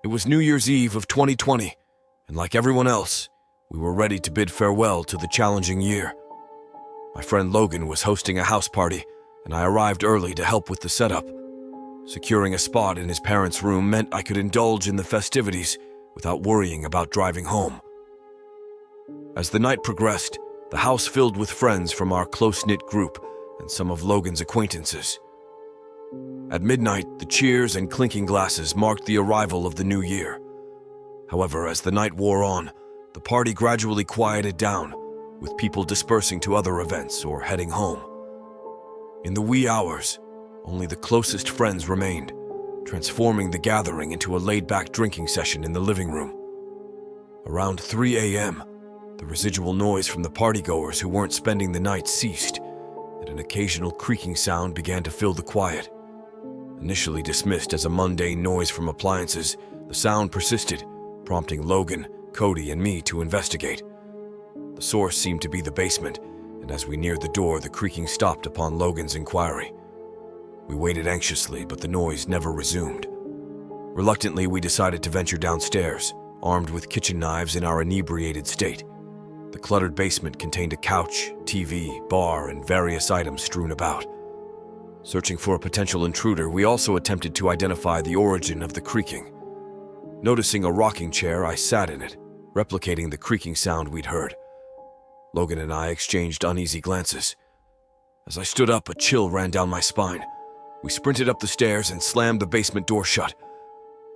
It was New Year's Eve of 2020, and like everyone else, we were ready to bid farewell to the challenging year. My friend Logan was hosting a house party, and I arrived early to help with the setup. Securing a spot in his parents' room meant I could indulge in the festivities without worrying about driving home. As the night progressed, the house filled with friends from our close-knit group and some of Logan's acquaintances. At midnight, the cheers and clinking glasses marked the arrival of the new year. However, as the night wore on, the party gradually quieted down, with people dispersing to other events or heading home. In the wee hours, only the closest friends remained, transforming the gathering into a laid-back drinking session in the living room. Around 3 a.m., the residual noise from the partygoers who weren't spending the night ceased, and an occasional creaking sound began to fill the quiet. Initially dismissed as a mundane noise from appliances, the sound persisted, prompting Logan, Cody, and me to investigate. The source seemed to be the basement, and as we neared the door, the creaking stopped upon Logan's inquiry. We waited anxiously, but the noise never resumed. Reluctantly, we decided to venture downstairs, armed with kitchen knives in our inebriated state. The cluttered basement contained a couch, TV, bar, and various items strewn about. Searching for a potential intruder, we also attempted to identify the origin of the creaking. Noticing a rocking chair, I sat in it, replicating the creaking sound we'd heard. Logan and I exchanged uneasy glances. As I stood up, a chill ran down my spine. We sprinted up the stairs and slammed the basement door shut.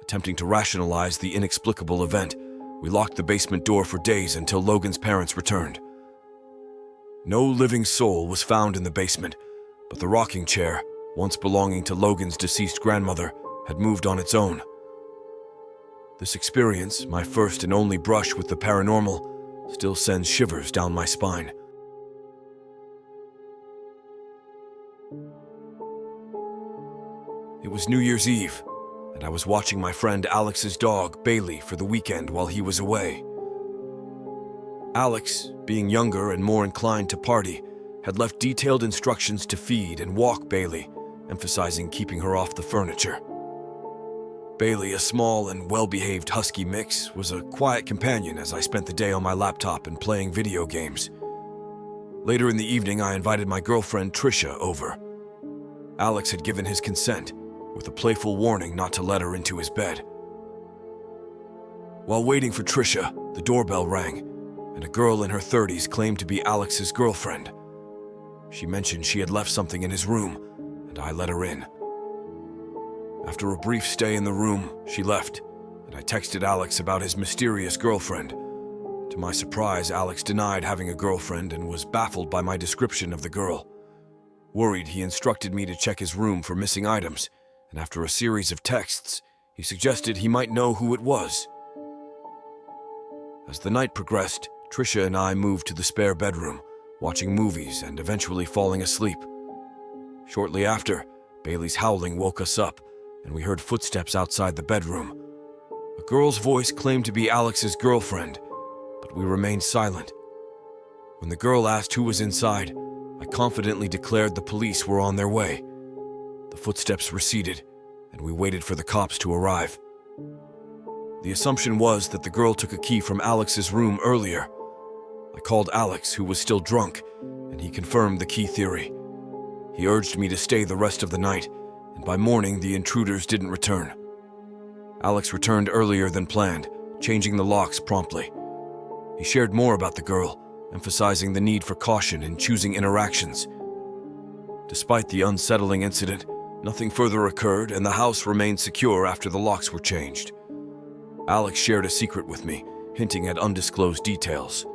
Attempting to rationalize the inexplicable event, we locked the basement door for days until Logan's parents returned. No living soul was found in the basement, but the rocking chair, once belonging to Logan's deceased grandmother, had moved on its own. This experience, my first and only brush with the paranormal, still sends shivers down my spine. It was New Year's Eve, and I was watching my friend Alex's dog, Bailey, for the weekend while he was away. Alex, being younger and more inclined to party, had left detailed instructions to feed and walk Bailey, emphasizing keeping her off the furniture. Bailey, a small and well-behaved husky mix, was a quiet companion as I spent the day on my laptop and playing video games. Later in the evening, I invited my girlfriend Trisha over. Alex had given his consent, with a playful warning not to let her into his bed. While waiting for Trisha, the doorbell rang, and a girl in her 30s claimed to be Alex's girlfriend. She mentioned she had left something in his room, and I let her in. After a brief stay in the room, she left, and I texted Alex about his mysterious girlfriend. To my surprise, Alex denied having a girlfriend and was baffled by my description of the girl. Worried, he instructed me to check his room for missing items, and after a series of texts, he suggested he might know who it was. As the night progressed, Trisha and I moved to the spare bedroom, watching movies and eventually falling asleep. Shortly after, Bailey's howling woke us up, and we heard footsteps outside the bedroom. A girl's voice claimed to be Alex's girlfriend, but we remained silent. When the girl asked who was inside, I confidently declared the police were on their way. The footsteps receded, and we waited for the cops to arrive. The assumption was that the girl took a key from Alex's room earlier. I called Alex, who was still drunk, and he confirmed the key theory. He urged me to stay the rest of the night, and by morning the intruders didn't return. Alex returned earlier than planned, changing the locks promptly. He shared more about the girl, emphasizing the need for caution in choosing interactions. Despite the unsettling incident, nothing further occurred, and the house remained secure after the locks were changed. Alex shared a secret with me, hinting at undisclosed details.